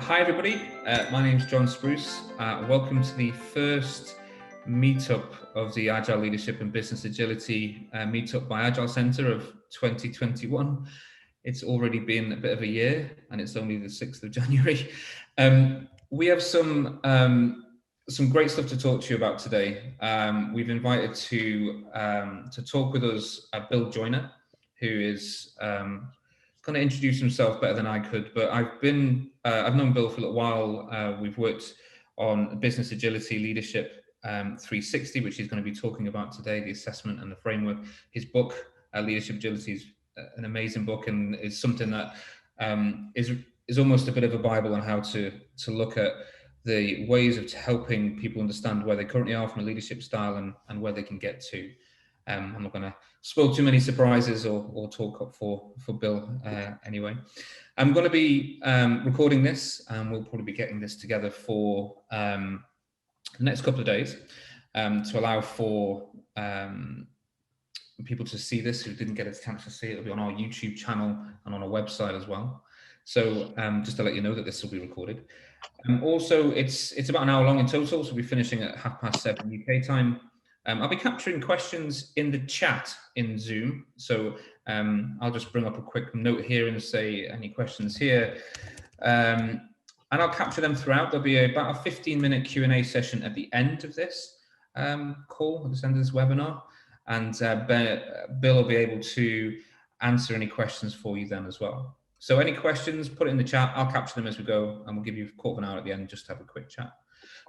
Hi everybody, my name's Jon Spruce. Welcome to the first Meetup of the Agile Leadership and Business Agility Meetup by Agile Centre of 2021. It's already been a bit of a year and it's only the 6th of January. We have some great stuff to talk to you about today. We've invited to talk with us Bill Joyner, who is going to introduce himself better than I could, but I've known Bill for a little while. We've worked on business agility leadership 360, which he's going to be talking about today, the assessment and the framework. His book, Leadership Agility, is an amazing book and is something that is almost a bit of a Bible on how to look at the ways of helping people understand where they currently are from a leadership style and where they can get to. I'm not going to spoil too many surprises or talk up for Bill anyway. I'm going to be recording this and we'll probably be getting this together for the next couple of days to allow for people to see this who didn't get a chance to see it. It'll be on our YouTube channel and on our website as well. So just to let you know that this will be recorded. Also, it's about an hour long in total, so we'll be finishing at 7:30 UK time. I'll be capturing questions in the chat in Zoom. So I'll just bring up a quick note here and say any questions here. And I'll capture them throughout. There'll be about a 15-minute Q&A session at the end of this call, at the end of this webinar. And Bill will be able to answer any questions for you then as well. So any questions, put it in the chat. I'll capture them as we go, and we'll give you a quarter of an hour at the end just to have a quick chat.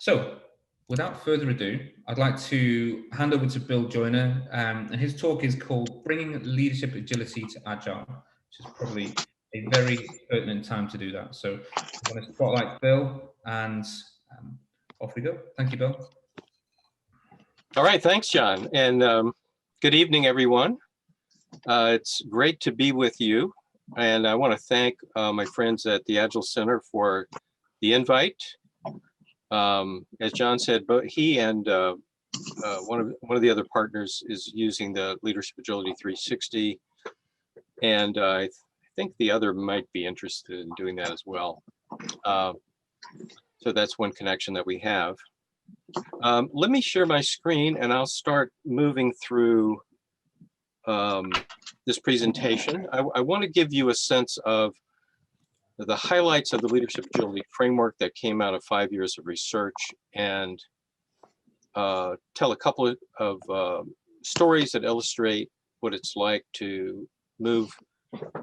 So without further ado, I'd like to hand over to Bill Joyner, and his talk is called Bringing Leadership Agility to Agile, which is probably a very pertinent time to do that. So I'm going to spotlight Bill, and off we go. Thank you, Bill. All right, thanks, John, and good evening, everyone. It's great to be with you, and I want to thank my friends at the Agile Centre for the invite. As John said, but he and one of the other partners is using the Leadership Agility 360, and I think the other might be interested in doing that as well. So that's one connection that we have. Let me share my screen, and I'll start moving through this presentation. I want to give you a sense of the highlights of the Leadership Agility framework that came out of 5 years of research, and tell a couple of stories that illustrate what it's like to move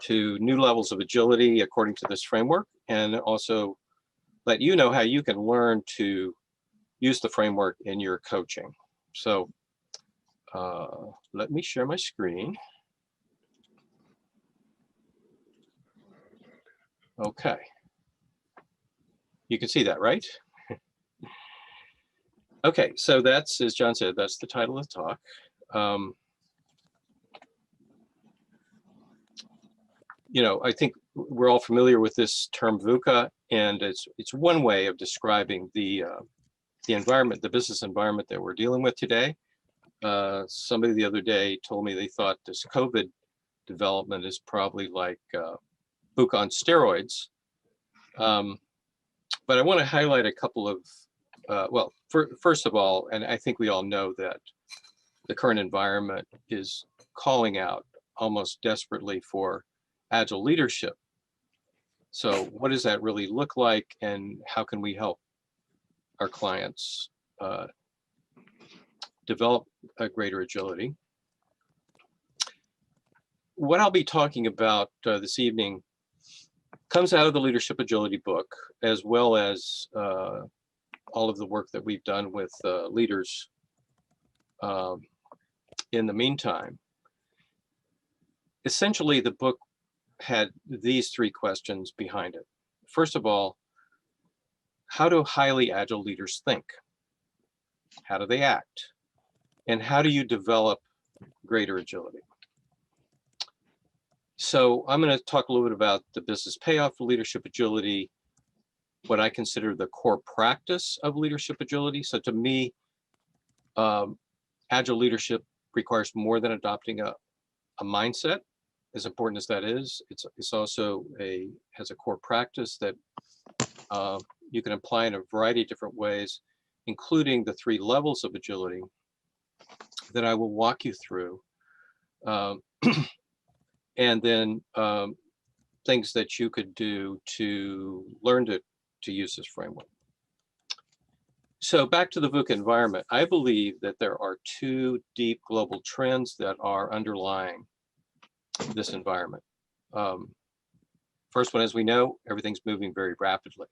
to new levels of agility according to this framework, and also let you know how you can learn to use the framework in your coaching. So let me share my screen. Okay, you can see that, right? Okay, so that's, as John said, that's the title of the talk. You know, I think we're all familiar with this term VUCA, and it's one way of describing the environment, the business environment that we're dealing with today. Somebody the other day told me they thought this COVID development is probably like VUCA on steroids. But I want to highlight a couple of, well, first of all, and I think we all know that the current environment is calling out almost desperately for agile leadership. So what does that really look like, and how can we help our clients develop a greater agility? What I'll be talking about this evening comes out of the Leadership Agility book, as well as all of the work that we've done with leaders in the meantime. Essentially, the book had these three questions behind it. First of all, how do highly agile leaders think? How do they act? And how do you develop greater agility? So I'm going to talk a little bit about the business payoff of leadership agility, what I consider the core practice of leadership agility. So to me, agile leadership requires more than adopting a mindset. As important as that is, it's also has a core practice that You can apply in a variety of different ways, including the 3 levels of agility that I will walk you through. And then things that you could do to learn to use this framework. So back to the VUCA environment, I believe that there are 2 deep global trends that are underlying this environment. First one, as we know, everything's moving very rapidly.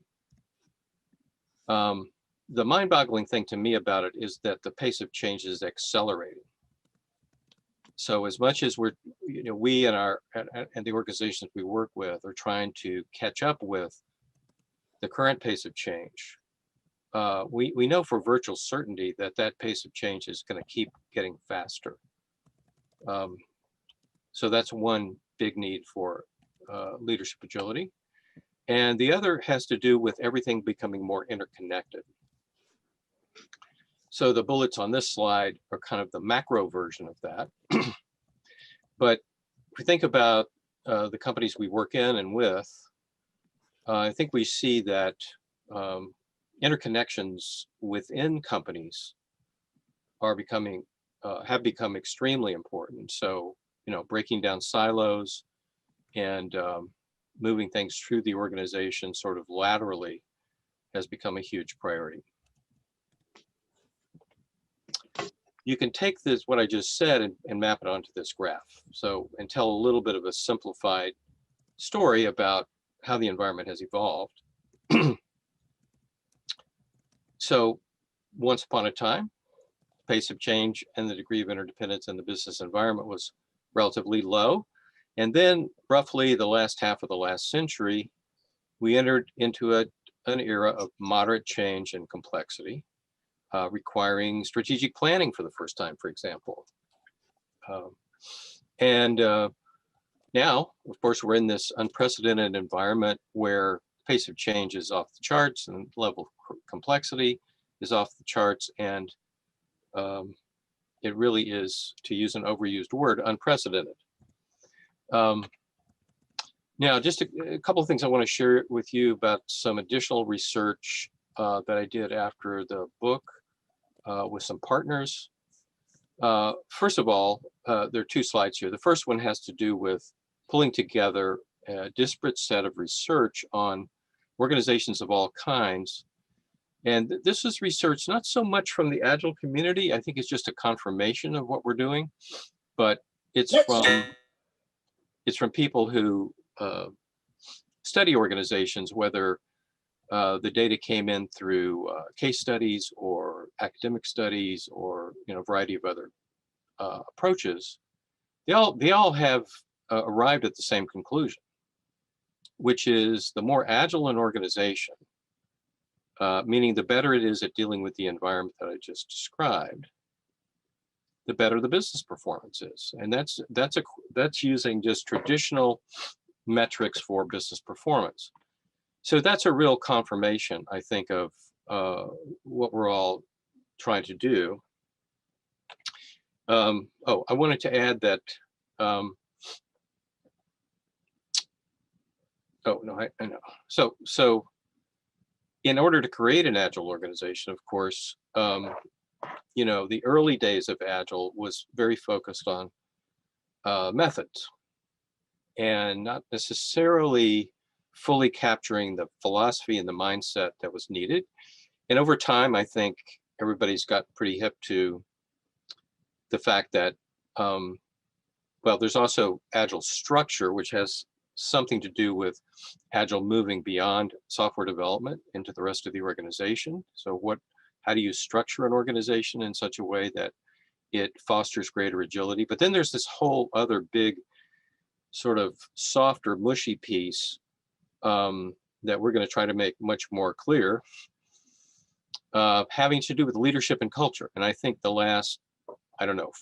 The mind-boggling thing to me about it is that the pace of change is accelerating. So as much as we're, we and the organizations we work with are trying to catch up with the current pace of change, we know for virtual certainty that that pace of change is going to keep getting faster. So that's one big need for leadership agility. And the other has to do with everything becoming more interconnected. So the bullets on this slide are kind of the macro version of that. But if we think about the companies we work in and with, I think we see that interconnections within companies are have become extremely important. So, breaking down silos and moving things through the organization sort of laterally has become a huge priority. You can take this, what I just said, and map it onto this graph. So, and tell a little bit of a simplified story about how the environment has evolved. So, once upon a time, the pace of change and the degree of interdependence in the business environment was relatively low. And then roughly the last half of the last century, we entered into an era of moderate change and complexity, requiring strategic planning for the first time, for example. Now, of course, we're in this unprecedented environment where the pace of change is off the charts and level of complexity is off the charts. And it really is, to use an overused word, unprecedented. Now, just a couple of things I want to share with you about some additional research that I did after the book with some partners. First of all, there are 2 slides here. The first one has to do with pulling together a disparate set of research on organizations of all kinds. And this is research not so much from the Agile community. I think it's just a confirmation of what we're doing, but it's from people who study organizations, whether the data came in through case studies or academic studies or a variety of other approaches. They all have arrived at the same conclusion, which is the more agile an organization, meaning the better it is at dealing with the environment that I just described, the better the business performance is. And that's using just traditional metrics for business performance. So that's a real confirmation, I think, of what we're all trying to do. I wanted to add that. I know. So in order to create an Agile organization, of course, the early days of Agile was very focused on methods and not necessarily fully capturing the philosophy and the mindset that was needed. And over time, I think everybody's got pretty hip to the fact that, there's also Agile structure, which has something to do with Agile moving beyond software development into the rest of the organization. So how do you structure an organization in such a way that it fosters greater agility? But then there's this whole other big sort of softer, mushy piece that we're going to try to make much more clear, having to do with leadership and culture. And I think the last,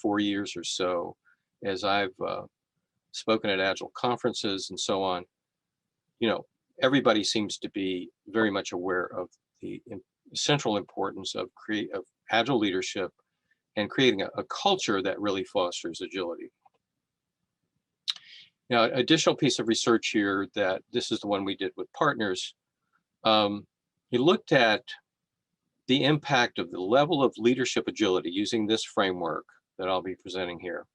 4 years or so, as I've spoken at Agile conferences and so on, everybody seems to be very much aware of the central importance of Agile leadership and creating a culture that really fosters agility. Now, additional piece of research here, that this is the one we did with partners, he looked at the impact of the level of leadership agility using this framework that I'll be presenting here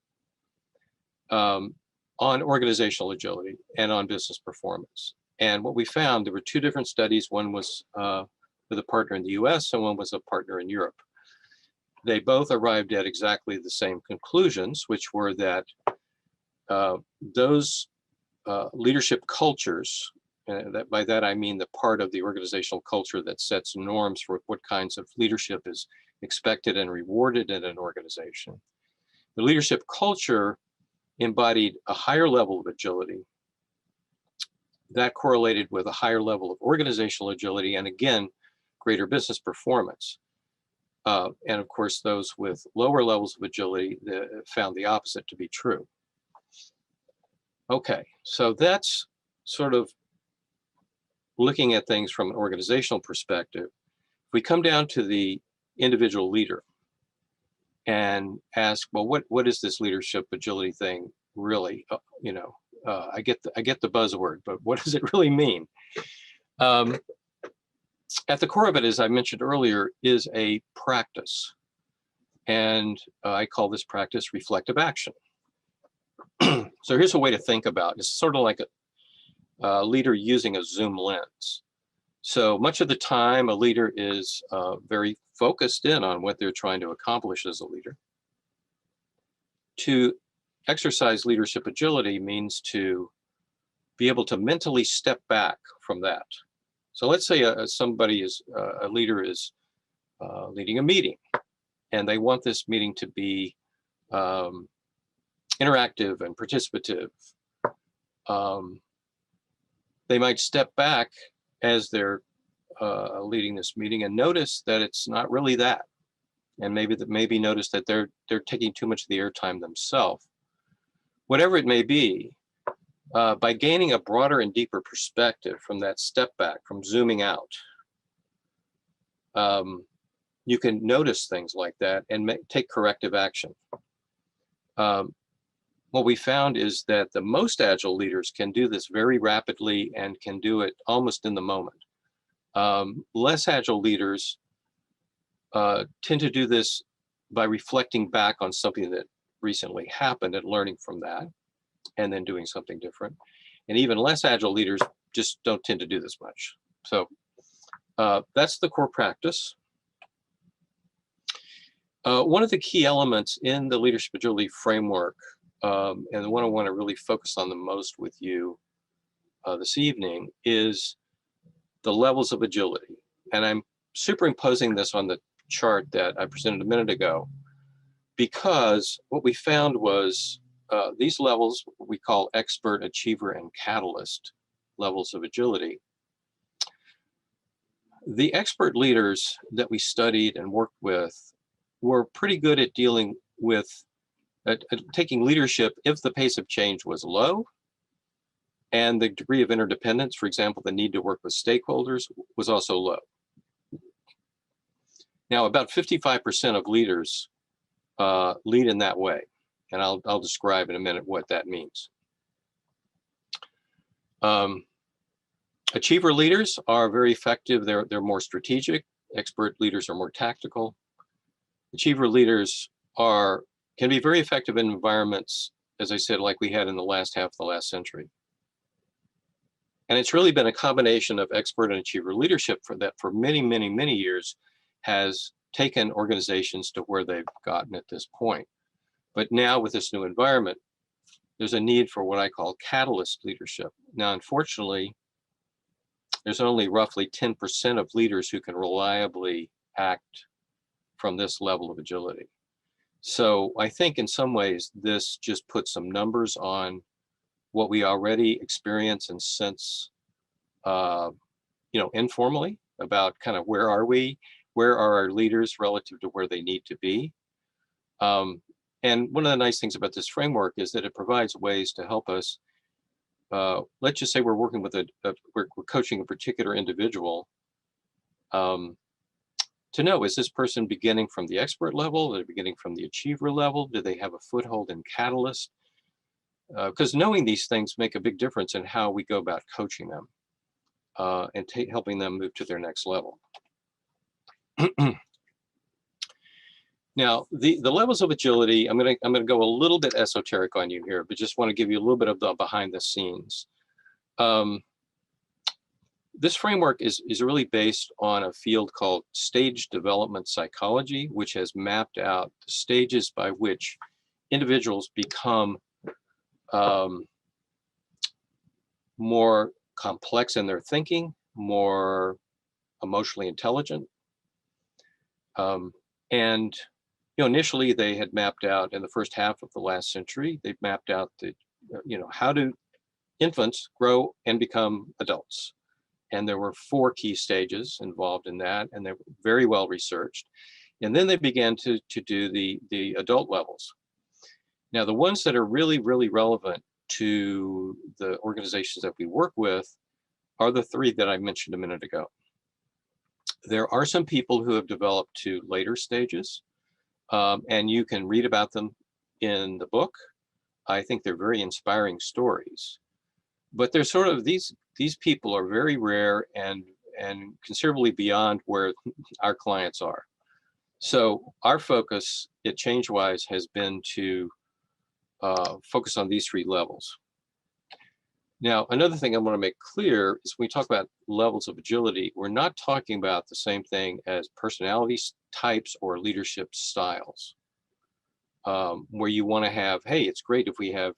on organizational agility and on business performance. And what we found, there were two different studies. One was with a partner in the US and one was a partner in Europe. They both arrived at exactly the same conclusions, which were that those leadership cultures, by that I mean the part of the organizational culture that sets norms for what kinds of leadership is expected and rewarded in an organization. The leadership culture embodied a higher level of agility that correlated with a higher level of organizational agility and, again, greater business performance. And of course, those with lower levels of agility found the opposite to be true. Okay, so that's sort of looking at things from an organizational perspective. If we come down to the individual leader and ask, well, what is this leadership agility thing really? I get the buzzword, but what does it really mean? At the core of it, as I mentioned earlier, is a practice. And I call this practice reflective action. So here's a way to think about it. It's sort of like a leader using a zoom lens. So much of the time, a leader is very focused in on what they're trying to accomplish as a leader. To exercise leadership agility means to be able to mentally step back from that. So let's say a leader is leading a meeting, and they want this meeting to be interactive and participative. They might step back as they're leading this meeting and notice that it's not really that, and maybe notice that they're taking too much of the airtime themselves. Whatever it may be, by gaining a broader and deeper perspective from that step back, from zooming out, you can notice things like that and take corrective action. What we found is that the most agile leaders can do this very rapidly and can do it almost in the moment. Less agile leaders tend to do this by reflecting back on something that recently happened and learning from that, and then doing something different. And even less agile leaders just don't tend to do this much. So that's the core practice. One of the key elements in the leadership agility framework, and the one I want to really focus on the most with you this evening, is the levels of agility. And I'm superimposing this on the chart that I presented a minute ago, because what we found was these levels, what we call expert, achiever, and catalyst levels of agility. The expert leaders that we studied and worked with were pretty good at dealing with taking leadership if the pace of change was low and the degree of interdependence, for example, the need to work with stakeholders, was also low. Now, about 55% of leaders lead in that way, and I'll describe in a minute what that means. Achiever leaders are very effective. They're more strategic. Expert leaders are more tactical. Achiever leaders can be very effective in environments, as I said, like we had in the last half of the last century. And it's really been a combination of expert and achiever leadership for many, many, many years has taken organizations to where they've gotten at this point. But now with this new environment, there's a need for what I call catalyst leadership. Now, unfortunately, there's only roughly 10% of leaders who can reliably act from this level of agility. So I think in some ways, this just puts some numbers on what we already experience and sense, informally about kind of where are we, where are our leaders relative to where they need to be. And one of the nice things about this framework is that it provides ways to help us. Let's just say we're working with we're coaching a particular individual. To know, is this person beginning from the expert level? Are they beginning from the achiever level? Do they have a foothold in catalyst? Because knowing these things make a big difference in how we go about coaching them. and helping them move to their next level. Now, the levels of agility, I'm gonna go a little bit esoteric on you here, but just want to give you a little bit of the behind the scenes. This framework is really based on a field called stage development psychology, which has mapped out the stages by which individuals become more complex in their thinking, more emotionally intelligent. And initially they had mapped out in the first half of the last century, they mapped out the, how do infants grow and become adults? And there were 4 key stages involved in that, and they were very well researched. And then they began to do the adult levels. Now, the ones that are really, really relevant to the organizations that we work with are the 3 that I mentioned a minute ago. There are some people who have developed to later stages, and you can read about them in the book. I think they're very inspiring stories. But they're sort of, these people are very rare and considerably beyond where our clients are. So our focus at ChangeWIse has been to focus on these 3 levels. Now, another thing I want to make clear is when we talk about levels of agility, we're not talking about the same thing as personality types or leadership styles, where you want to have, hey, it's great if we have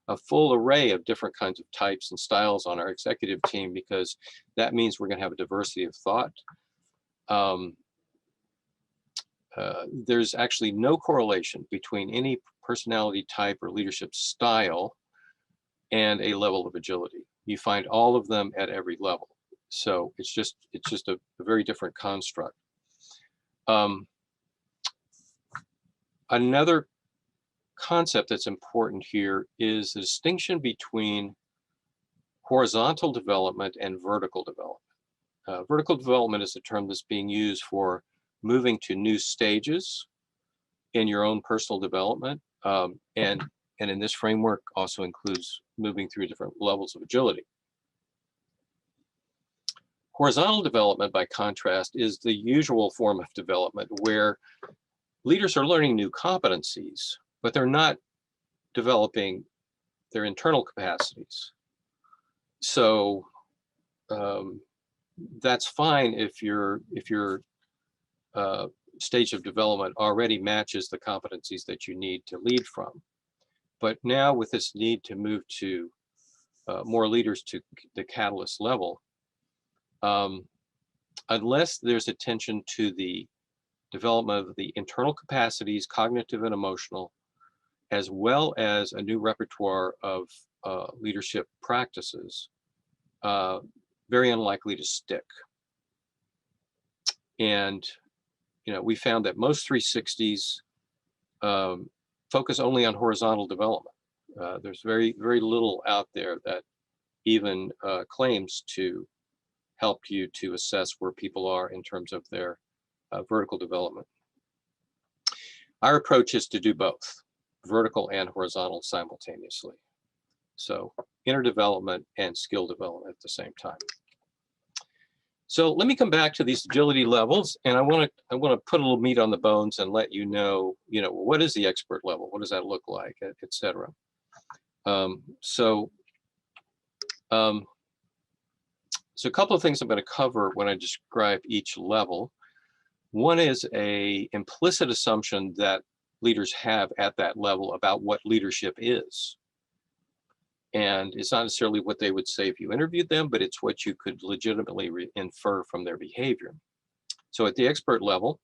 a full array of different kinds of types and styles on our executive team, because that means we're going to have a diversity of thought. There's actually no correlation between any personality type or leadership style and a level of agility. You find all of them at every level. So it's just a very different construct. Another concept that's important here is the distinction between horizontal development and vertical development. Vertical development is a term that's being used for moving to new stages in your own personal development, and in this framework also includes moving through different levels of agility. Horizontal development, by contrast, is the usual form of development where leaders are learning new competencies, but they're not developing their internal capacities. So that's fine if your stage of development already matches the competencies that you need to lead from. But now with this need to move to more leaders to the catalyst level, unless there's attention to the development of the internal capacities, cognitive and emotional, as well as a new repertoire of leadership practices, very unlikely to stick. And we found that most 360s focus only on horizontal development. There's very, very little out there that even claims to help you to assess where people are in terms of their vertical development. Our approach is to do both, vertical and horizontal simultaneously. So inner development and skill development at the same time. So let me come back to these agility levels, and I want to put a little meat on the bones and let you know, what is the expert level? What does that look like, et cetera. So a couple of things I'm going to cover when I describe each level. One is an implicit assumption that leaders have at that level about what leadership is. And it's not necessarily what they would say if you interviewed them, but it's what you could legitimately infer from their behavior. So at the expert level,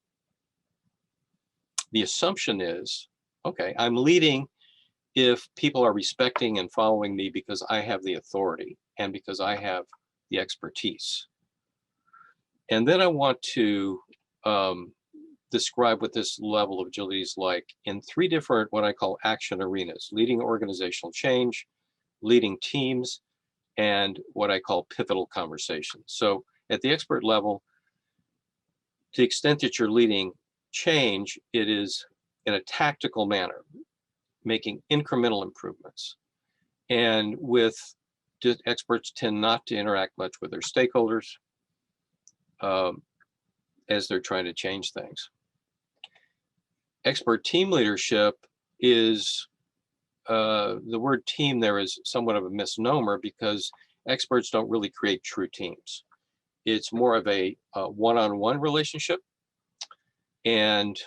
the assumption is, okay, I'm leading if people are respecting and following me because I have the authority and because I have the expertise. And then I want to describe what this level of agility is like in 3 different, what I call action arenas: leading organizational change, leading teams, and what I call pivotal conversations. So at the expert level, to the extent that you're leading change, it is in a tactical manner, making incremental improvements. And with experts tend not to interact much with their stakeholders as they're trying to change things. Expert team leadership is, the word team there is somewhat of a misnomer because experts don't really create true teams. It's more of a one-on-one relationship. And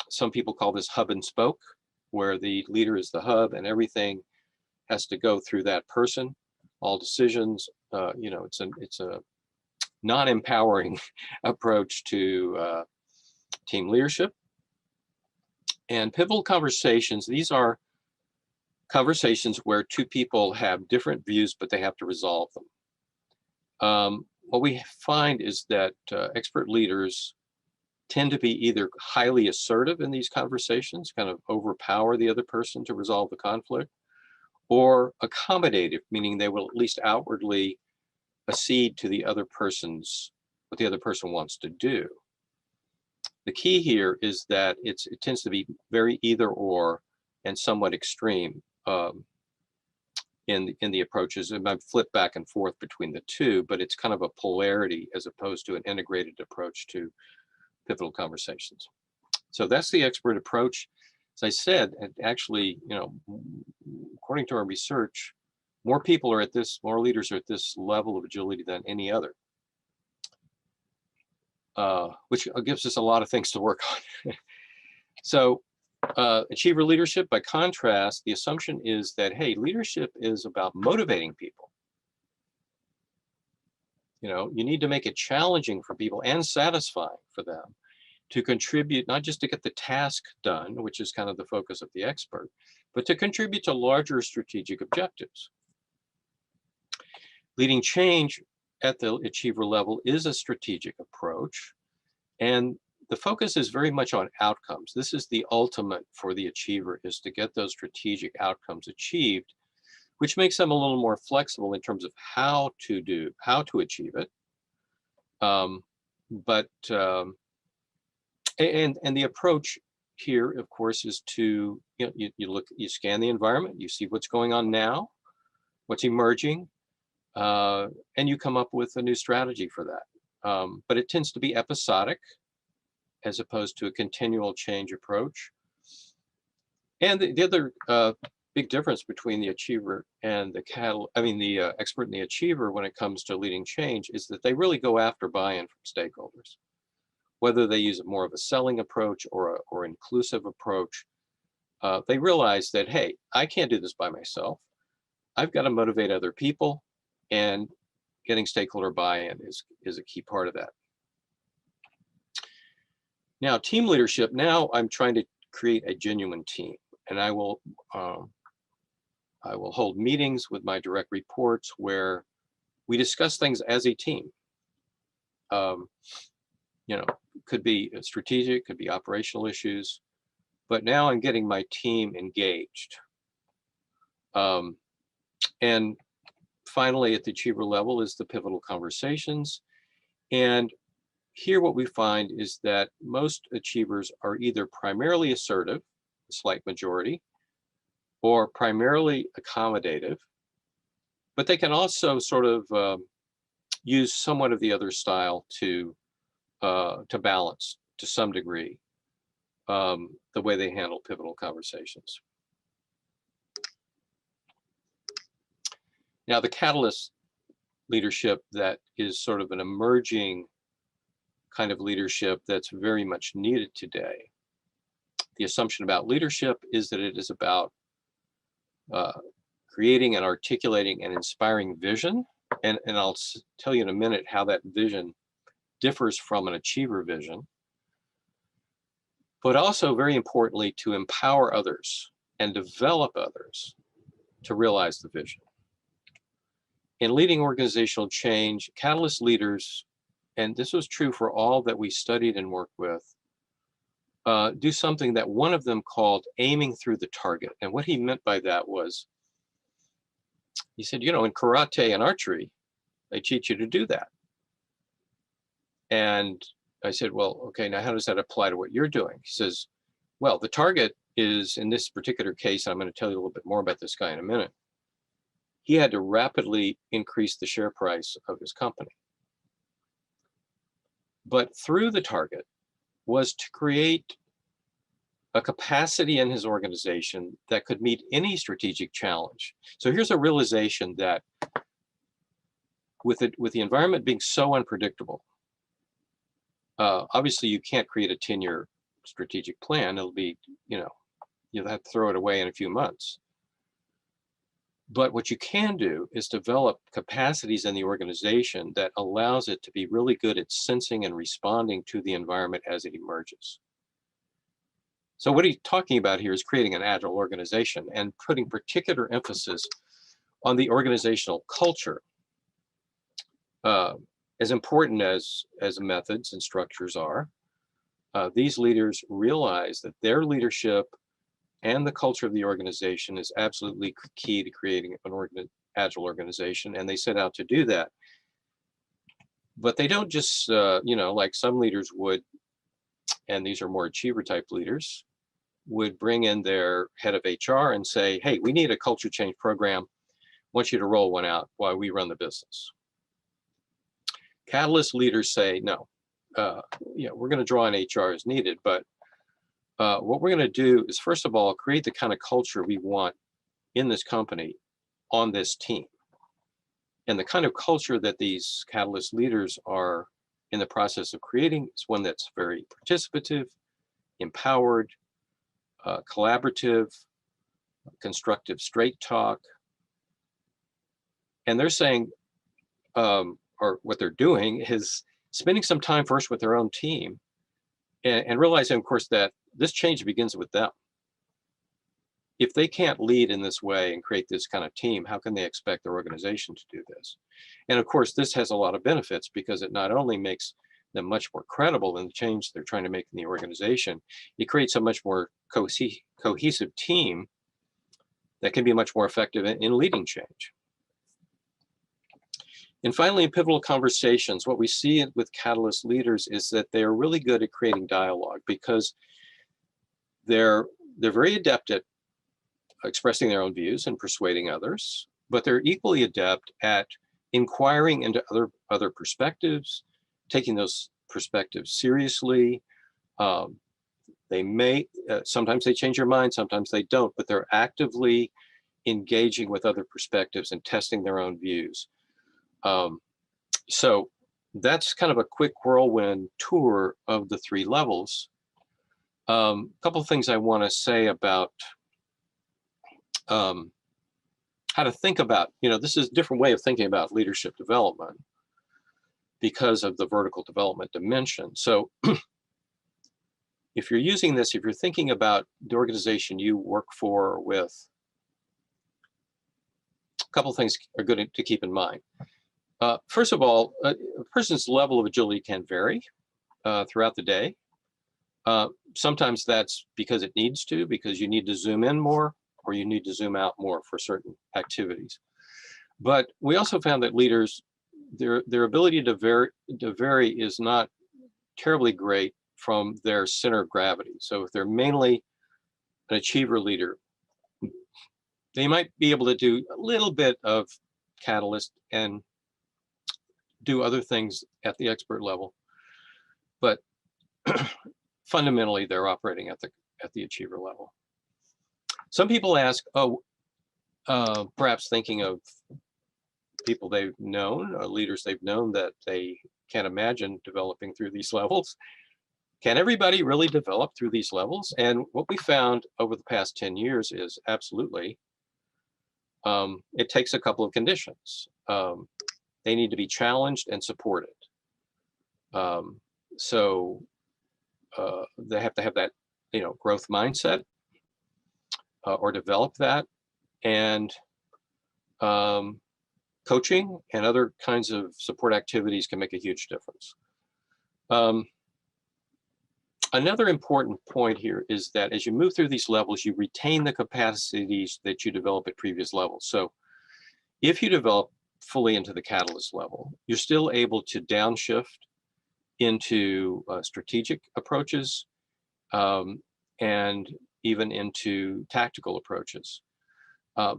some people call this hub and spoke, where the leader is the hub and everything has to go through that person. All decisions, you know, it's a non-empowering approach to team leadership. And pivotal conversations, these are conversations where two people have different views, but they have to resolve them. What we find is that expert leaders tend to be either highly assertive in these conversations, kind of overpower the other person to resolve the conflict, or accommodative, meaning they will at least outwardly accede to the other person's, what the other person wants to do. The key here is that it tends to be very either or and somewhat extreme in the approaches. And I've flipped back and forth between the two, but it's kind of a polarity as opposed to an integrated approach to pivotal conversations. So that's the expert approach. As I said, and actually, you know, according to our research, more leaders are at this level of agility than any other, which gives us a lot of things to work on. So achiever leadership, by contrast, the assumption is that, hey, leadership is about motivating people. You know, you need to make it challenging for people and satisfying for them to contribute, not just to get the task done, which is kind of the focus of the expert, but to contribute to larger strategic objectives. Leading change at the achiever level is a strategic approach, and the focus is very much on outcomes. This is the ultimate for the achiever, is to get those strategic outcomes achieved, which makes them a little more flexible in terms of how to achieve it. And the approach here, of course, is to, you know, you scan the environment, you see what's going on now, what's emerging, and you come up with a new strategy for that. But it tends to be episodic as opposed to a continual change approach. And the other big difference between the achiever and the expert and the achiever when it comes to leading change is that they really go after buy-in from stakeholders. Whether they use more of a selling approach or inclusive approach, they realize that, hey, I can't do this by myself. I've got to motivate other people, and getting stakeholder buy-in is a key part of that. Now, team leadership, now I'm trying to create a genuine team, and I will hold meetings with my direct reports where we discuss things as a team. You know, could be strategic, could be operational issues, but now I'm getting my team engaged. And finally, at the achiever level is the pivotal conversations. And here what we find is that most achievers are either primarily assertive, a slight majority, or primarily accommodative, but they can also sort of use somewhat of the other style to balance to some degree the way they handle pivotal conversations. Now, the catalyst leadership that is sort of an emerging kind of leadership that's very much needed today. The assumption about leadership is that it is about creating and articulating and inspiring vision. And I'll tell you in a minute how that vision differs from an achiever vision, but also very importantly to empower others and develop others to realize the vision. In leading organizational change, catalyst leaders, and this was true for all that we studied and worked with, do something that one of them called aiming through the target. And what he meant by that was, he said, you know, in karate and archery, they teach you to do that. And I said, well, okay, now how does that apply to what you're doing? He says, well, the target is, in this particular case, I'm going to tell you a little bit more about this guy in a minute. he had to rapidly increase the share price of his company. But through the target was to create a capacity in his organization that could meet any strategic challenge. So here's a realization that with the environment being so unpredictable, obviously you can't create a 10-year strategic plan. It'll be, you'll have to throw it away in a few months. But what you can do is develop capacities in the organization that allows it to be really good at sensing and responding to the environment as it emerges. So what he's talking about here is creating an agile organization and putting particular emphasis on the organizational culture. As important as methods and structures are, these leaders realize that their leadership and the culture of the organization is absolutely key to creating an agile organization, and they set out to do that. But they don't just, like some leaders would, and these are more achiever type leaders, would bring in their head of HR and say, hey, we need a culture change program. I want you to roll one out while we run the business. Catalyst leaders say, no, we're going to draw on HR as needed, but what we're going to do is, first of all, create the kind of culture we want in this company on this team. And the kind of culture that these catalyst leaders are in the process of creating is one that's very participative, empowered, collaborative, constructive straight talk. And they're saying, or what they're doing is spending some time first with their own team and realizing, of course, that this change begins with them. If they can't lead in this way and create this kind of team, how can they expect their organization to do this? And of course, this has a lot of benefits because it not only makes them much more credible in the change they're trying to make in the organization, it creates a much more cohesive team that can be much more effective in leading change. And finally, in pivotal conversations, what we see with catalyst leaders is that they are really good at creating dialogue because they're very adept at expressing their own views and persuading others, but they're equally adept at inquiring into other perspectives, taking those perspectives seriously. They may, sometimes they change their mind, sometimes they don't, but they're actively engaging with other perspectives and testing their own views. So that's kind of a quick whirlwind tour of the 3 levels. A couple of things I want to say about how to think about, this is a different way of thinking about leadership development because of the vertical development dimension. So if you're using this, if you're thinking about the organization you work for or with, a couple of things are good to keep in mind. First of all, a person's level of agility can vary throughout the day. Sometimes that's because it needs to, because you need to zoom in more or you need to zoom out more for certain activities. But we also found that leaders, their ability to vary is not terribly great from their center of gravity. So if they're mainly an achiever leader, they might be able to do a little bit of catalyst and do other things at the expert level, but fundamentally they're operating at the achiever level. Some people ask, perhaps thinking of people they've known, or leaders they've known that they can't imagine developing through these levels. Can everybody really develop through these levels? And what we found over the past 10 years is absolutely, it takes a couple of conditions. They need to be challenged and supported. So they have to have that, growth mindset or develop that, and coaching and other kinds of support activities can make a huge difference. Another important point here is that as you move through these levels, you retain the capacities that you develop at previous levels. So if you develop fully into the catalyst level, you're still able to downshift into strategic approaches and even into tactical approaches.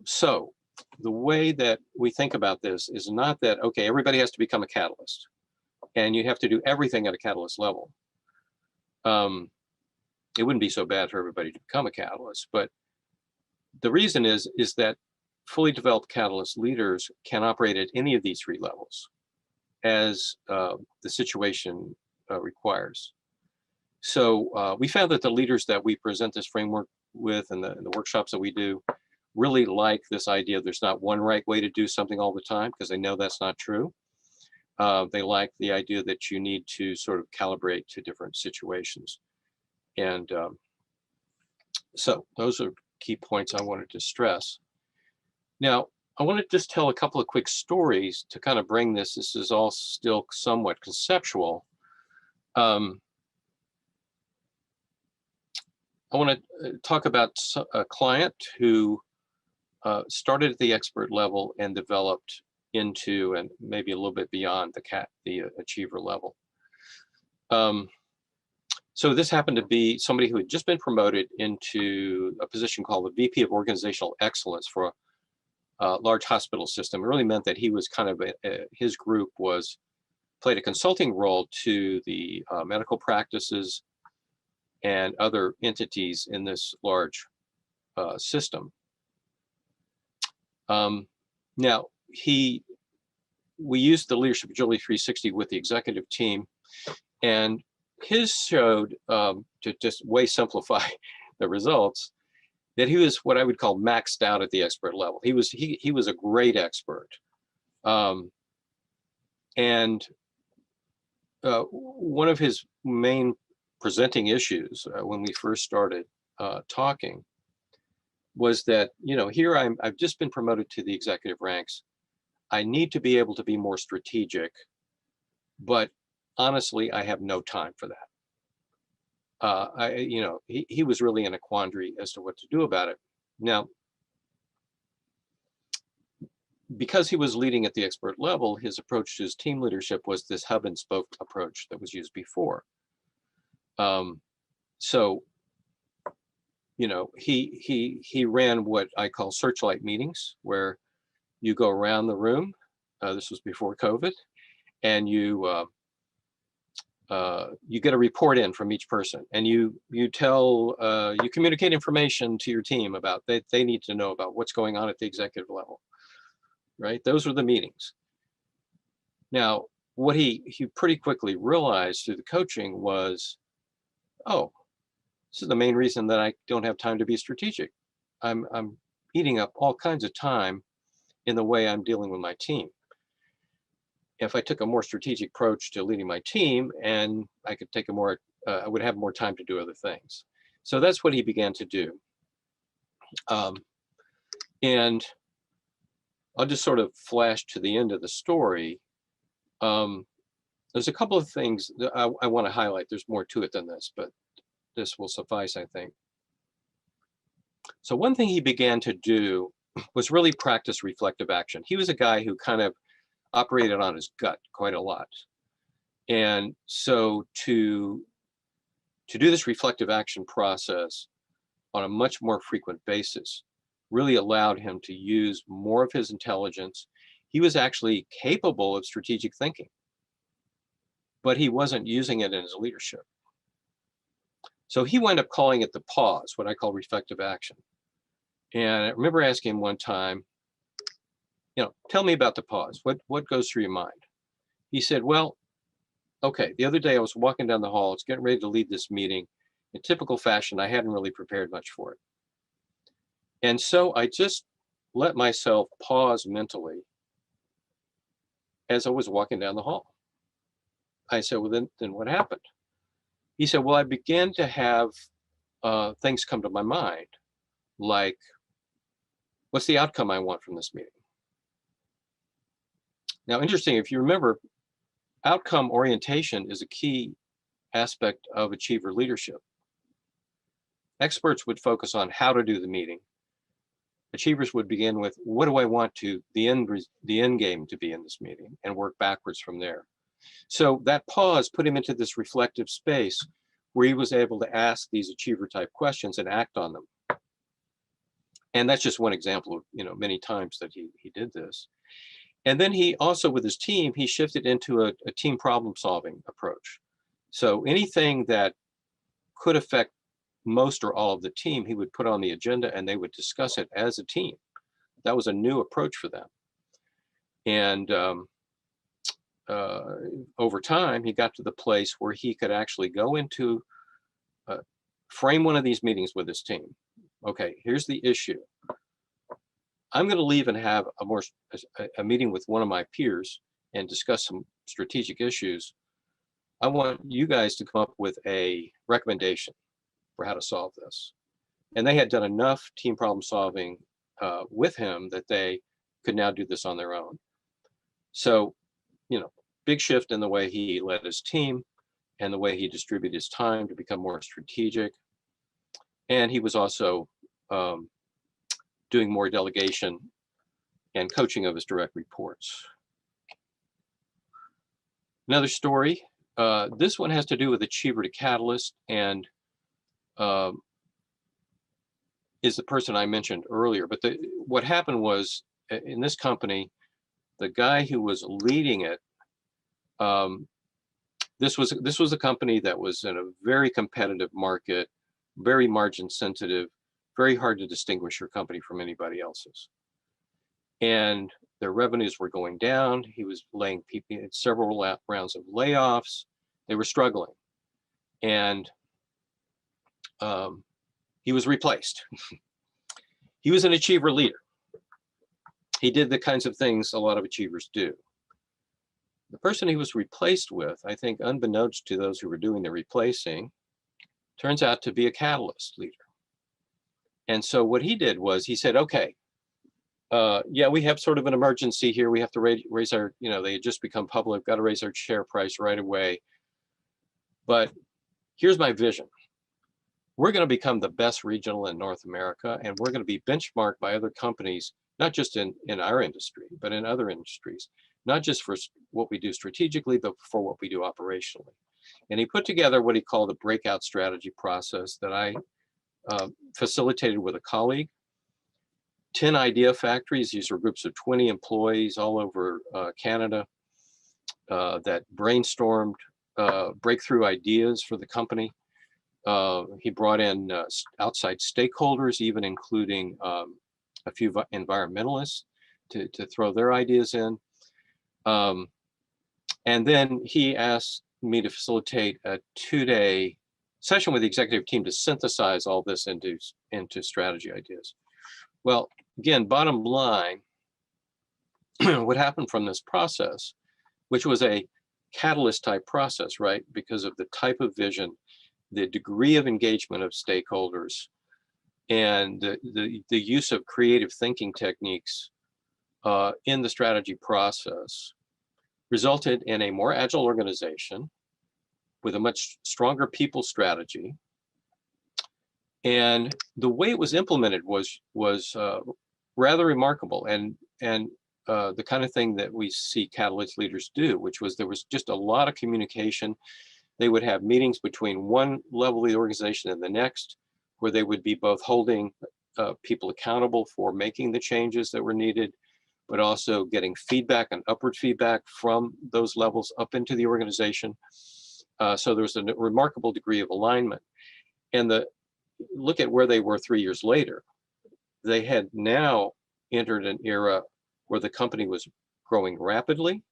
So the way that we think about this is not that, okay, everybody has to become a catalyst and you have to do everything at a catalyst level. It wouldn't be so bad for everybody to become a catalyst, but the reason is that fully developed catalyst leaders can operate at any of these three levels as the situation requires. So we found that the leaders that we present this framework with and the workshops that we do really like this idea there's not one right way to do something all the time, because they know that's not true. They like the idea that you need to sort of calibrate to different situations. And so those are key points I wanted to stress. Now, I want to just tell a couple of quick stories to kind of bring this. This is all still somewhat conceptual. I want to talk about a client who started at the expert level and developed into and maybe a little bit beyond the achiever level. So this happened to be somebody who had just been promoted into a position called the VP of Organizational Excellence for a large hospital system. It really meant that he was kind of his group played a consulting role to the medical practices and other entities in this large system. Now, we used the Leadership Agility 360 with the executive team, and his showed, to just way simplify the results, that he was what I would call maxed out at the expert level. He was a great expert. And one of his main presenting issues when we first started talking was that, you know, here I've just been promoted to the executive ranks. I need to be able to be more strategic, but honestly, I have no time for that. He was really in a quandary as to what to do about it. Now, because he was leading at the expert level, his approach to his team leadership was this hub and spoke approach that was used before. So, you know, he ran what I call searchlight meetings, where you go around the room. This was before COVID, and you get a report in from each person, and you communicate information to your team about they need to know about what's going on at the executive level, right? Those were the meetings. Now, what he pretty quickly realized through the coaching was, oh, this is the main reason that I don't have time to be strategic. I'm eating up all kinds of time in the way I'm dealing with my team. If I took a more strategic approach to leading my team, and I could take I would have more time to do other things. So that's what he began to do. And I'll just sort of flash to the end of the story. There's a couple of things that I want to highlight. There's more to it than this, but this will suffice, I think. So one thing he began to do was really practice reflective action. He was a guy who kind of operated on his gut quite a lot. And so to do this reflective action process on a much more frequent basis really allowed him to use more of his intelligence. He was actually capable of strategic thinking, but he wasn't using it in his leadership. So he wound up calling it the pause, what I call reflective action. And I remember asking him one time, you know, tell me about the pause. What goes through your mind? He said, well, okay, the other day I was walking down the hall, I was getting ready to lead this meeting. In typical fashion, I hadn't really prepared much for it. And so I just let myself pause mentally as I was walking down the hall. I said, well, then what happened? He said, well, I began to have things come to my mind, like, what's the outcome I want from this meeting? Now, interesting, if you remember, outcome orientation is a key aspect of achiever leadership. Experts would focus on how to do the meeting. Achievers would begin with, what do I want the end game to be in this meeting, and work backwards from there. So that pause put him into this reflective space where he was able to ask these achiever type questions and act on them. And that's just one example of, many times that he did this. And then he also, with his team, he shifted into a team problem solving approach. So anything that could affect most or all of the team, he would put on the agenda and they would discuss it as a team. That was a new approach for them. And over time, he got to the place where he could actually go into, frame one of these meetings with his team. Okay, here's the issue. I'm going to leave and have a meeting with one of my peers and discuss some strategic issues. I want you guys to come up with a recommendation for how to solve this. And they had done enough team problem solving with him that they could now do this on their own. So, big shift in the way he led his team and the way he distributed his time to become more strategic. And he was also doing more delegation and coaching of his direct reports. Another story, this one has to do with Achiever to Catalyst, and is the person I mentioned earlier. But what happened was, in this company, the guy who was leading it, this was a company that was in a very competitive market, very margin sensitive, very hard to distinguish your company from anybody else's. And their revenues were going down. He was laying people, several rounds of layoffs. They were struggling. And he was replaced. He was an achiever leader. He did the kinds of things a lot of achievers do. The person he was replaced with, I think unbeknownst to those who were doing the replacing, turns out to be a catalyst leader. And so what he did was he said, okay, yeah, we have sort of an emergency here. We have to raise our, they had just become public, got to raise our share price right away. But here's my vision. We're going to become the best regional in North America, and we're going to be benchmarked by other companies, not just in our industry, but in other industries, not just for what we do strategically, but for what we do operationally. And he put together what he called a breakout strategy process that I facilitated with a colleague. 10 idea factories. These are groups of 20 employees all over Canada that brainstormed breakthrough ideas for the company. He brought in outside stakeholders, even including a few environmentalists to throw their ideas in. And then he asked me to facilitate a 2-day session with the executive team to synthesize all this into strategy ideas. Well, again, bottom line, what happened from this process, which was a catalyst type process, right? Because of the type of vision, the degree of engagement of stakeholders, and the use of creative thinking techniques in the strategy process, resulted in a more agile organization with a much stronger people strategy. And the way it was implemented was rather remarkable, and the kind of thing that we see catalyst leaders do, which was there was just a lot of communication. They would have meetings between one level of the organization and the next, where they would be both holding people accountable for making the changes that were needed, but also getting feedback and upward feedback from those levels up into the organization. So there was a remarkable degree of alignment. And look at where they were 3 years later. They had now entered an era where the company was growing rapidly.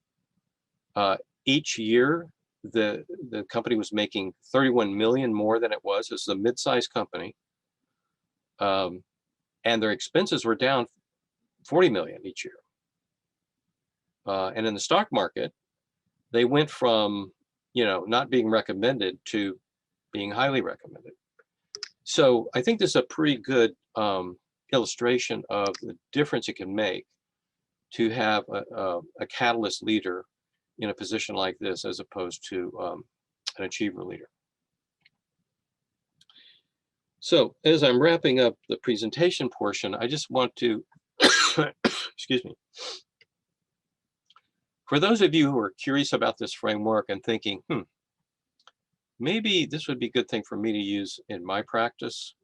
Each year, the company was making 31 million more than it was as a mid-sized company. And their expenses were down 40 million each year. And in the stock market, they went from, not being recommended to being highly recommended. So I think this is a pretty good illustration of the difference it can make to have a catalyst leader in a position like this, as opposed to an achiever leader. So as I'm wrapping up the presentation portion, I just want to, excuse me. For those of you who are curious about this framework and thinking, maybe this would be a good thing for me to use in my practice,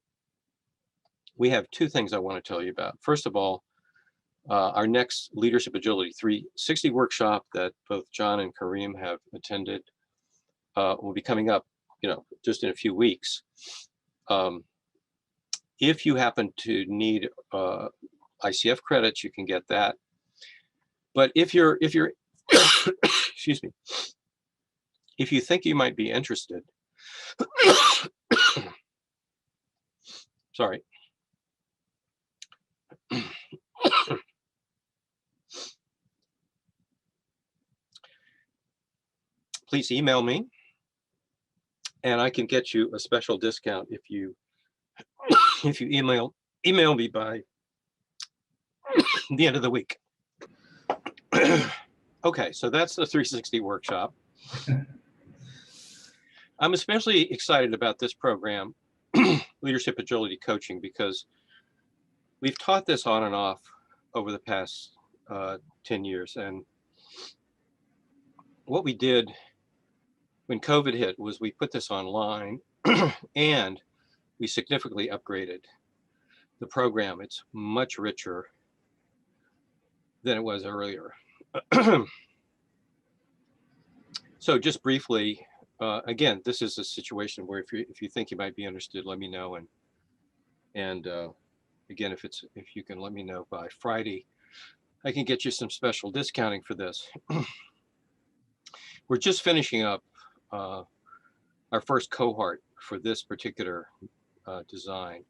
we have two things I want to tell you about. First of all, our next Leadership Agility 360 workshop that both John and Kareem have attended will be coming up, just in a few weeks. If you happen to need ICF credits, you can get that. But if you're excuse me, if you think you might be interested, sorry. Please email me and I can get you a special discount if you email me by the end of the week. Okay, so that's the 360 workshop. I'm especially excited about this program, Leadership Agility Coaching, because we've taught this on and off over the past 10 years. And what we did when COVID hit was we put this online and we significantly upgraded the program. It's much richer than it was earlier. So just briefly, again, this is a situation where if you think you might be interested, let me know. And again, if you can let me know by Friday, I can get you some special discounting for this. We're just finishing up our first cohort for this particular design.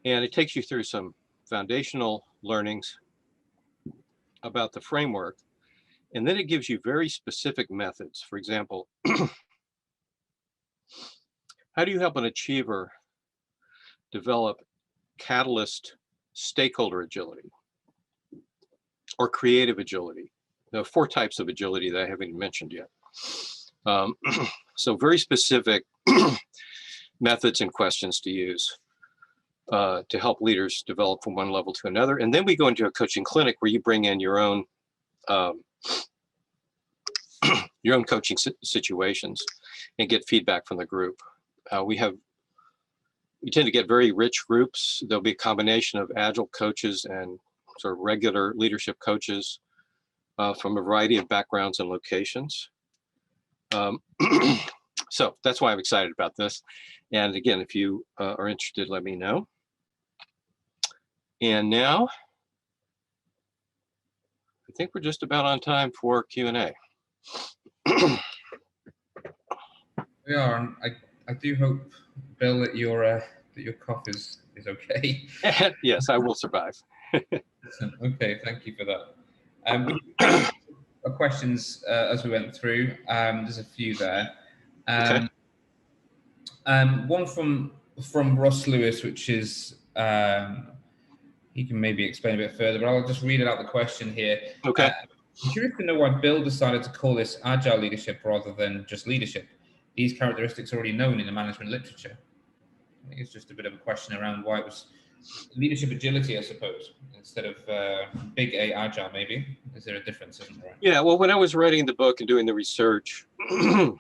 And it takes you through some foundational learnings about the framework. And then it gives you very specific methods. For example, how do you help an achiever develop catalyst stakeholder agility or creative agility? There are 4 types of agility that I haven't even mentioned yet. So very specific methods and questions to use to help leaders develop from one level to another. And then we go into a coaching clinic where you bring in your own coaching situations and get feedback from the group. We tend to get very rich groups. There'll be a combination of Agile coaches and sort of regular leadership coaches from a variety of backgrounds and locations. So that's why I'm excited about this. And again, if you are interested, let me know. And now, I think we're just about on time for Q&A. We are, and I do hope, Bill, that your cough is okay. Yes, I will survive. Okay, thank you for that. We questions as we went through. There's a few there. Okay. One from Ross Lewis, which is he can maybe explain a bit further, but I'll just read it out the question here. Okay. I'm curious to know why Bill decided to call this agile leadership rather than just leadership. These characteristics are already known in the management literature. I think it's just a bit of a question around why it was leadership agility, I suppose, instead of big A agile, maybe. Is there a difference, isn't there? Yeah, well, when I was writing the book and doing the research, the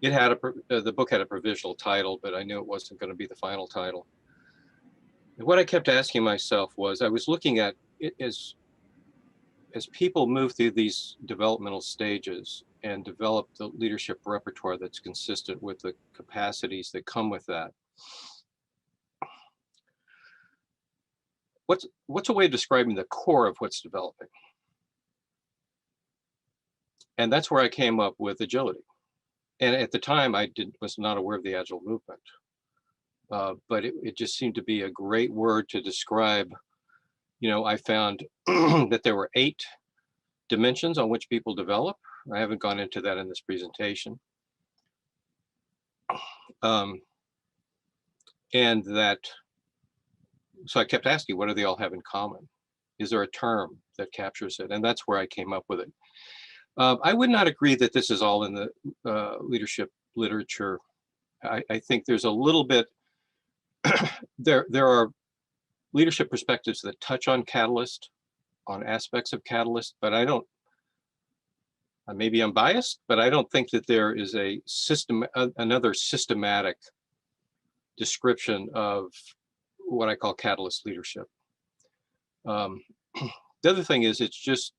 book had a provisional title, but I knew it wasn't going to be the final title. And what I kept asking myself was, I was looking at it as people move through these developmental stages and develop the leadership repertoire that's consistent with the capacities that come with that. What's a way of describing the core of what's developing? And that's where I came up with agility. And at the time, I was not aware of the Agile movement, but it just seemed to be a great word to describe. I found that there were 8 dimensions on which people develop. I haven't gone into that in this presentation. And so I kept asking, what do they all have in common? Is there a term that captures it? And that's where I came up with it. I would not agree that this is all in the leadership literature. I think there's a little bit, there are leadership perspectives that touch on Catalyst, on aspects of Catalyst, but I don't, maybe I'm biased, but I don't think that there is another systematic description of what I call catalyst leadership. The other thing is, it's just,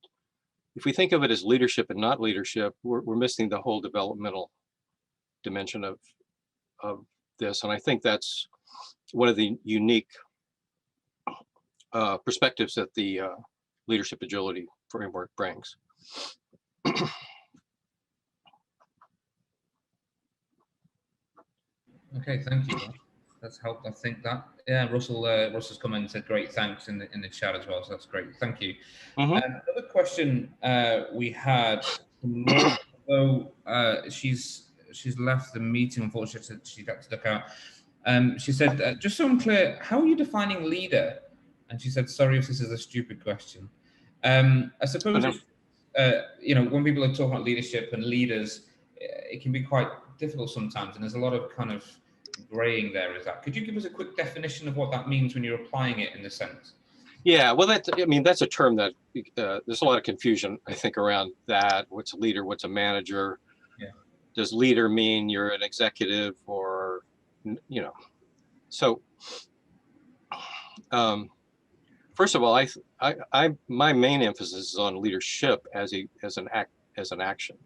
if we think of it as leadership and not leadership, we're missing the whole developmental dimension of this. And I think that's one of the unique perspectives that the leadership agility framework brings. Okay, thank you. That's helped. I think that, yeah, Russell's come in and said great thanks in the chat as well, so that's great. Thank you. Another question we had from Laura, though she's left the meeting, unfortunately. She had to duck out. She said, just so I'm clear, how are you defining leader? And she said, sorry if this is a stupid question. I suppose you know, when people are talking about leadership and leaders, it can be quite difficult sometimes, and there's a lot of kind of graying there. Is that? Could you give us a quick definition of what that means when you're applying it in the sense? Yeah, well, I mean, that's a term that there's a lot of confusion, I think, around that. What's a leader? What's a manager? Yeah. Does leader mean you're an executive, or, you know? So, first of all, my main emphasis is on leadership as an action.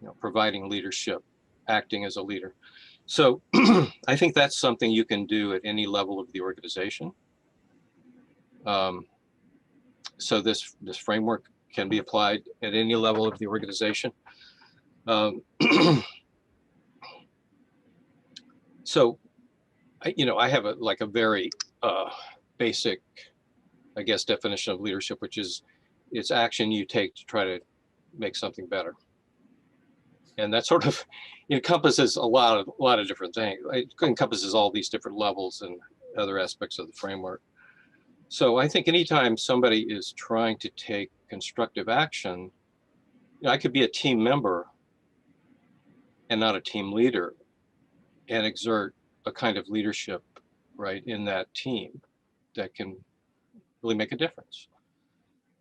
You know, providing leadership, acting as a leader. So I think that's something you can do at any level of the organization. So this framework can be applied at any level of the organization. So, I have a very basic, I guess, definition of leadership, which is it's action you take to try to make something better. And that sort of encompasses a lot of different things. It encompasses all these different levels and other aspects of the framework. So I think anytime somebody is trying to take constructive action, I could be a team member and not a team leader, and exert a kind of leadership, right, in that team that can really make a difference.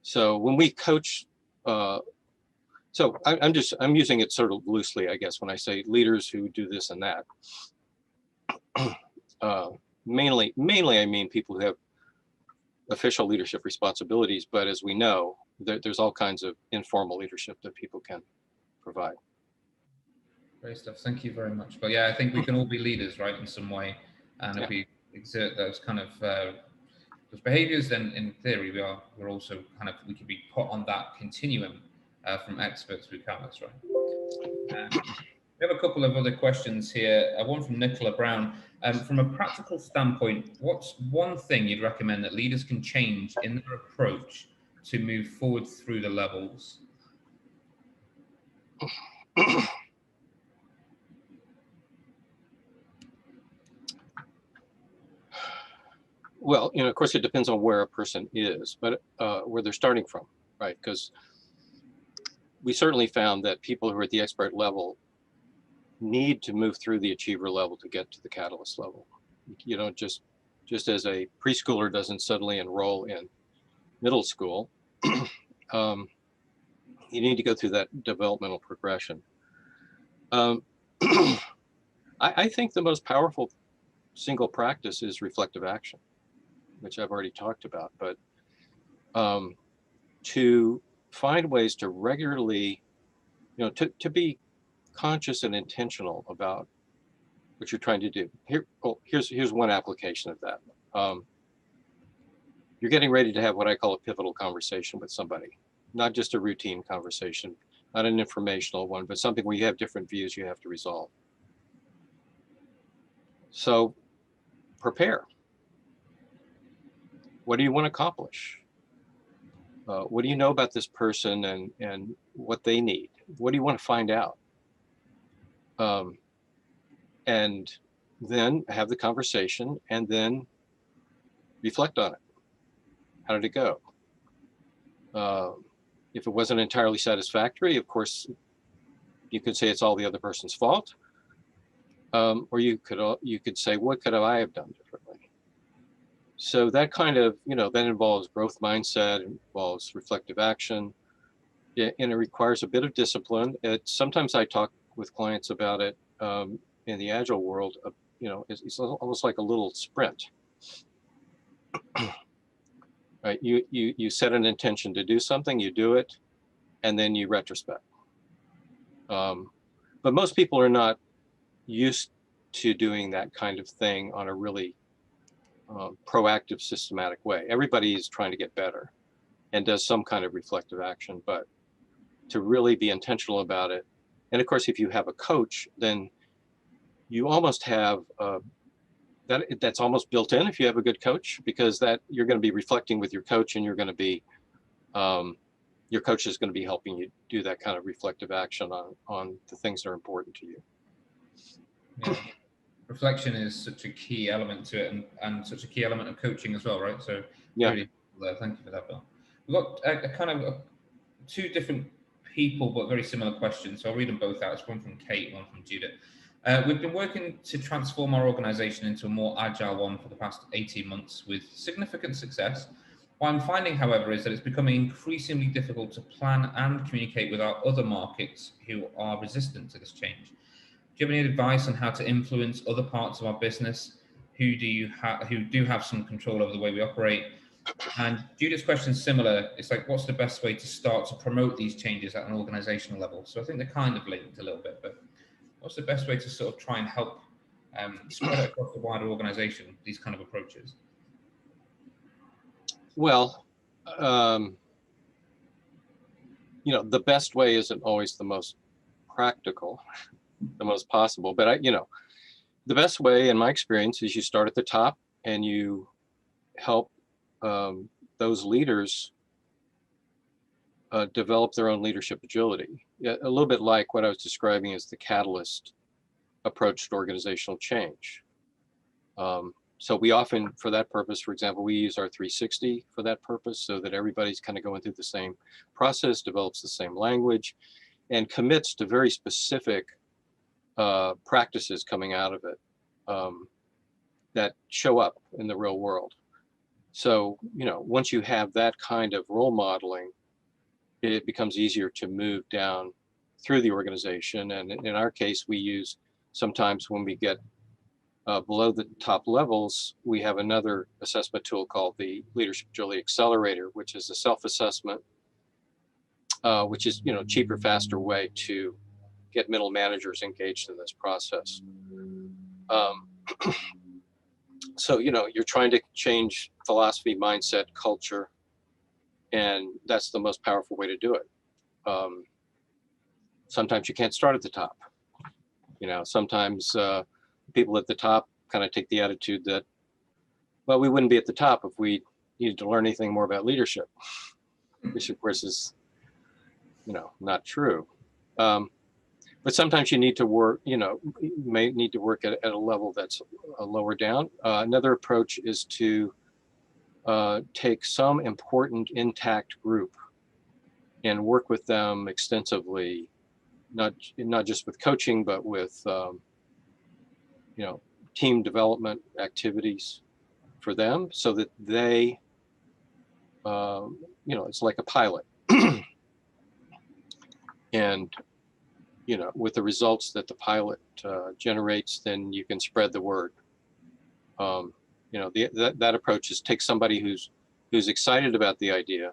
So when we coach, so I'm using it sort of loosely, I guess, when I say leaders who do this and that. Mainly I mean people who have official leadership responsibilities, but as we know, there's all kinds of informal leadership that people can provide. Great stuff. Thank you very much. But yeah, I think we can all be leaders, right, in some way, and if we exert those kind of those behaviors, then in theory we're also we can be put on that continuum from experts through catalysts, right? We have a couple of other questions here. One from Nicola Brown. From a practical standpoint, what's one thing you'd recommend that leaders can change in their approach to move forward through the levels? Well, of course, it depends on where a person is, but where they're starting from, right? Because we certainly found that people who are at the expert level need to move through the achiever level to get to the catalyst level. Just as a preschooler doesn't suddenly enroll in middle school, you need to go through that developmental progression. I think the most powerful single practice is reflective action, which I've already talked about, but to find ways to regularly, to be conscious and intentional about what you're trying to do. Here's one application of that. You're getting ready to have what I call a pivotal conversation with somebody, not just a routine conversation, not an informational one, but something where you have different views you have to resolve. So prepare. What do you want to accomplish? What do you know about this person and what they need? What do you want to find out? And then have the conversation and then reflect on it. How did it go? If it wasn't entirely satisfactory, of course, you could say it's all the other person's fault. Or you could say, what could I have done differently? So that kind of, that involves growth mindset, involves reflective action, and it requires a bit of discipline. Sometimes I talk with clients about it in the Agile world it's almost like a little sprint. Right? You set an intention to do something, you do it, and then you retrospect. But most people are not used to doing that kind of thing on a really proactive, systematic way. Everybody is trying to get better and does some kind of reflective action, but to really be intentional about it. And of course, if you have a coach, then you almost have that's almost built in if you have a good coach, because that you're going to be reflecting with your coach, and you're going to be your coach is going to be helping you do that kind of reflective action on the things that are important to you. Yeah. Reflection is such a key element to it, and such a key element of coaching as well, right? So Yeah. really, thank you for that, Bill. We've got a kind of two different people, but very similar questions. So I'll read them both out. It's one from Kate, one from Judith. We've been working to transform our organization into a more agile one for the past 18 months with significant success. What I'm finding, however, is that it's becoming increasingly difficult to plan and communicate with our other markets who are resistant to this change. Do you have any advice on how to influence other parts of our business who do have some control over the way we operate? And Judith's question is similar. It's like, what's the best way to start to promote these changes at an organizational level? So I think they're kind of linked a little bit, but what's the best way to sort of try and help spread it across the wider organization, these kind of approaches? Well, the best way isn't always the most practical, the most possible, but the best way in my experience is you start at the top and you help those leaders develop their own leadership agility. Yeah, a little bit like what I was describing as the catalyst approach to organizational change. So we often, for that purpose, for example, we use our 360 for that purpose, so that everybody's kind of going through the same process, develops the same language, and commits to very specific practices coming out of it that show up in the real world. So, once you have that kind of role modeling, it becomes easier to move down through the organization. And in our case, we use, sometimes when we get below the top levels, we have another assessment tool called the Leadership Agility Accelerator, which is a self-assessment, which is, cheaper, faster way to get middle managers engaged in this process. So, you're trying to change philosophy, mindset, culture, and that's the most powerful way to do it. Sometimes you can't start at the top. Sometimes people at the top kind of take the attitude that, well, we wouldn't be at the top if we needed to learn anything more about leadership, which of course is, not true. But sometimes you need to work, you may need to work at a level that's lower down. Another approach is to take some important intact group and work with them extensively, not just with coaching, but with team development activities for them, so that they, it's like a pilot. And with the results that the pilot generates, then you can spread the word. That approach is take somebody who's excited about the idea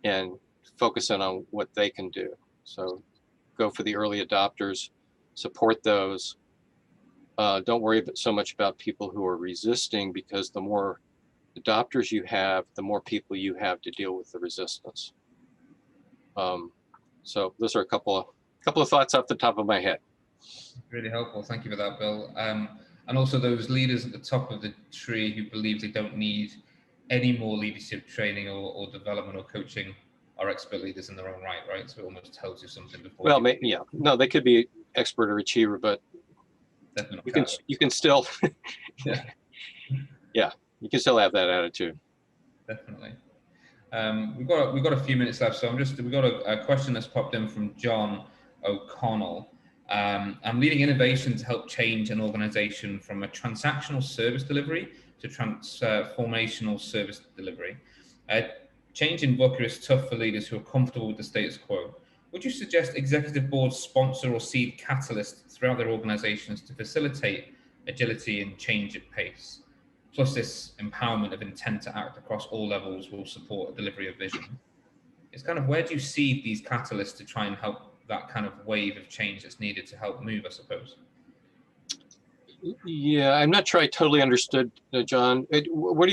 and focus in on what they can do. So go for the early adopters, support those. Don't worry so much about people who are resisting, because the more adopters you have, the more people you have to deal with the resistance. So those are a couple of thoughts off the top of my head. Really helpful. Thank you for that, Bill. And also those leaders at the top of the tree who believe they don't need any more leadership training or development or coaching are expert leaders in their own right? So it almost tells you something before. Well, no, they could be expert or achiever, but you can still, yeah, you can still have that attitude. Definitely. We've got a few minutes left, so we've got a question that's popped in from John O'Connell. I'm leading innovation to help change an organization from a transactional service delivery to transformational service delivery. Change in VUCA is tough for leaders who are comfortable with the status quo. Would you suggest executive boards sponsor or seed catalysts throughout their organizations to facilitate agility and change at pace, plus this empowerment of intent to act across all levels will support delivery of vision. It's kind of, where do you see these catalysts to try and help that kind of wave of change that's needed to help move, I suppose? Yeah, I'm not sure I totally understood, John. What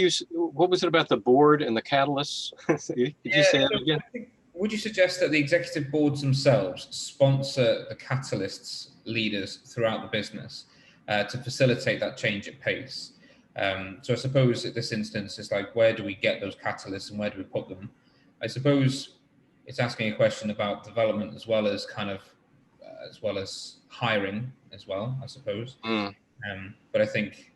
was it about the board and the catalysts? Did you say that again? Would you suggest that the executive boards themselves sponsor the catalysts leaders throughout the business to facilitate that change at pace? So I suppose at this instance, it's like, where do we get those catalysts and where do we put them? I suppose it's asking a question about development as well as hiring as well, I suppose. But I think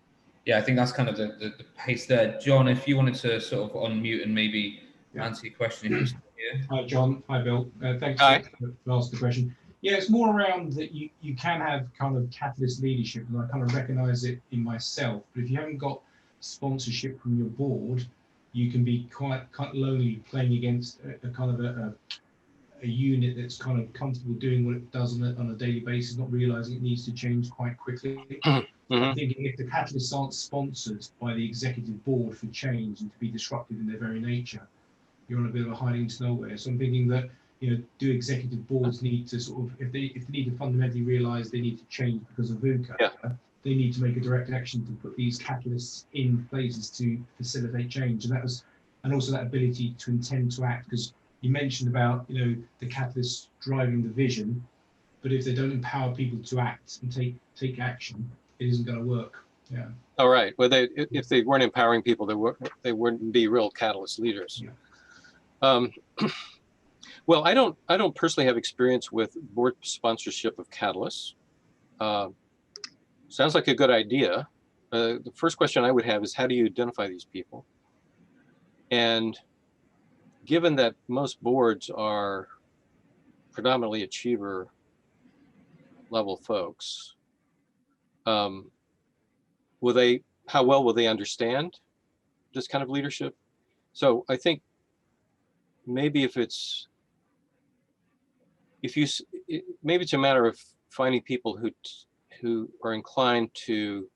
that's kind of the pace there. John, if you wanted to sort of unmute and maybe answer your question. If you're still here. Hi, John. Hi, Bill. Thanks Hi. for asking the question. Yeah, it's more around that you can have kind of catalyst leadership, and I kind of recognize it in myself. But if you haven't got sponsorship from your board, you can be quite lonely playing against a kind of a unit that's kind of comfortable doing what it does on a daily basis, not realizing it needs to change quite quickly. I'm thinking if the catalysts aren't sponsored by the executive board for change and to be disruptive in their very nature, you're on a bit of a hiding to nowhere. So I'm thinking that, do executive boards need to sort of, if they need to fundamentally realize they need to change because of VUCA, they need to make a direct action to put these catalysts in places to facilitate change. And also that ability to intend to act, because you mentioned about, the catalysts driving the vision, but if they don't empower people to act and take action, it isn't going to work. Yeah. All right. Well, if they weren't empowering people, they wouldn't be real catalyst leaders. Yeah. Well, I don't personally have experience with board sponsorship of catalysts. Sounds like a good idea. The first question I would have is, how do you identify these people? And given that most boards are predominantly achiever level folks, how well will they understand this kind of leadership? So I think maybe maybe it's a matter of finding people who are inclined to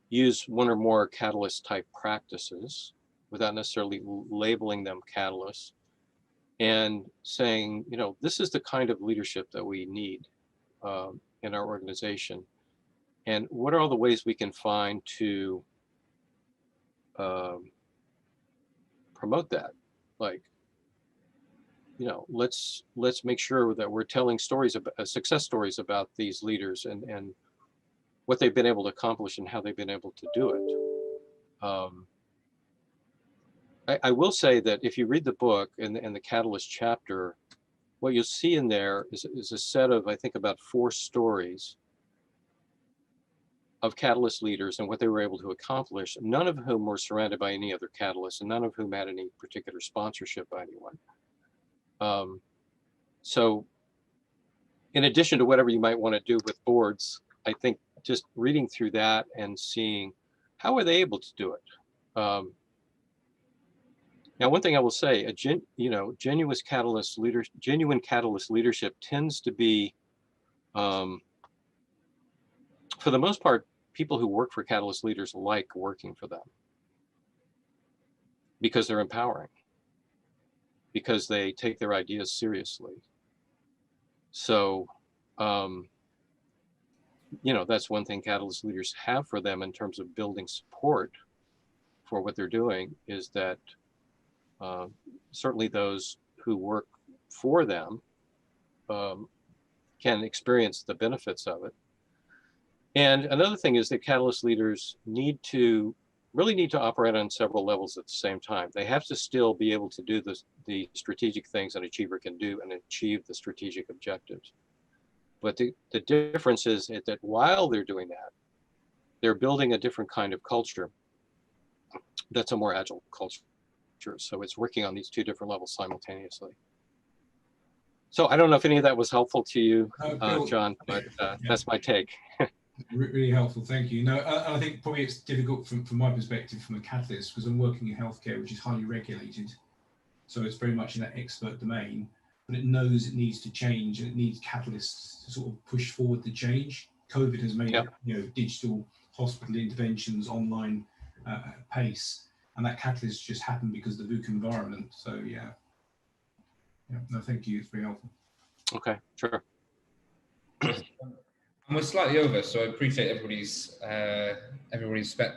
use one or more catalyst type practices without necessarily labeling them catalysts, and saying, this is the kind of leadership that we need in our organization. And what are all the ways we can find to promote that? Like, let's make sure that we're telling stories about success stories about these leaders and what they've been able to accomplish and how they've been able to do it. I will say that if you read the book and the Catalyst chapter, what you'll see in there is a set of, I think, about 4 stories of Catalyst leaders and what they were able to accomplish, none of whom were surrounded by any other catalysts and none of whom had any particular sponsorship by anyone. So in addition to whatever you might want to do with boards, I think just reading through that and seeing how are they able to do it. Now, one thing I will say, genuine catalyst leadership tends to be, for the most part, people who work for catalyst leaders like working for them because they're empowering, because they take their ideas seriously. So, that's one thing catalyst leaders have for them in terms of building support for what they're doing, is that certainly those who work for them can experience the benefits of it. And another thing is that catalyst leaders really need to operate on several levels at the same time. They have to still be able to do the strategic things an achiever can do and achieve the strategic objectives. But the difference is that while they're doing that, they're building a different kind of culture that's a more agile culture. So it's working on these 2 different levels simultaneously. So I don't know if any of that was helpful to you, John, but that's my take. Really helpful, thank you. No, I think probably it's difficult from my perspective, from a catalyst, because I'm working in healthcare, which is highly regulated. So it's very much in that expert domain, but it knows it needs to change and it needs catalysts to sort of push forward the change. COVID has made it, digital hospital interventions online pace, and that catalyst just happened because of the VUCA environment. So yeah, no, thank you. It's very helpful. Okay, sure. And we're slightly over, so I appreciate everybody's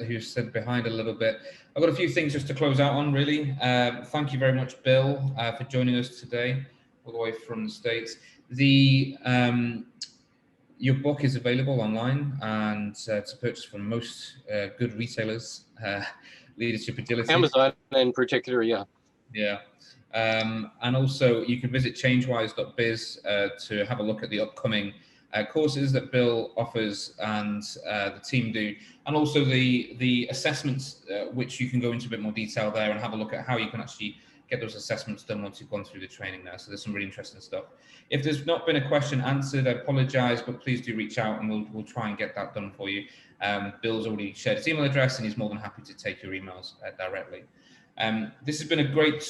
who's stood behind a little bit. I've got a few things just to close out on, really. Thank you very much, Bill, for joining us today, all the way from the States. Your book is available online and to purchase from most good retailers, Leadership Agility. Amazon in particular, yeah. Yeah. And also you can visit ChangeWIse.biz to have a look at the upcoming courses that Bill offers and the team do, and also the assessments, which you can go into a bit more detail there and have a look at how you can actually get those assessments done once you've gone through the training there. So there's some really interesting stuff. If there's not been a question answered, I apologize, but please do reach out and we'll try and get that done for you. Bill's already shared his email address and he's more than happy to take your emails directly. This has been a great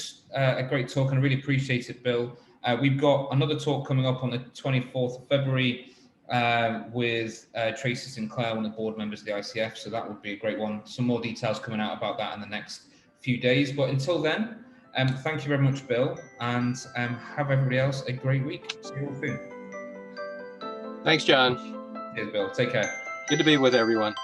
talk, and I really appreciate it, Bill. We've got another talk coming up on the 24th of February with Tracy Sinclair, one of the board members of the ICF, so that would be a great one. Some more details coming out about that in the next few days, but until then, thank you very much, Bill, and have everybody else a great week. See you all soon. Thanks, John. Cheers, Bill. Take care. Good to be with everyone.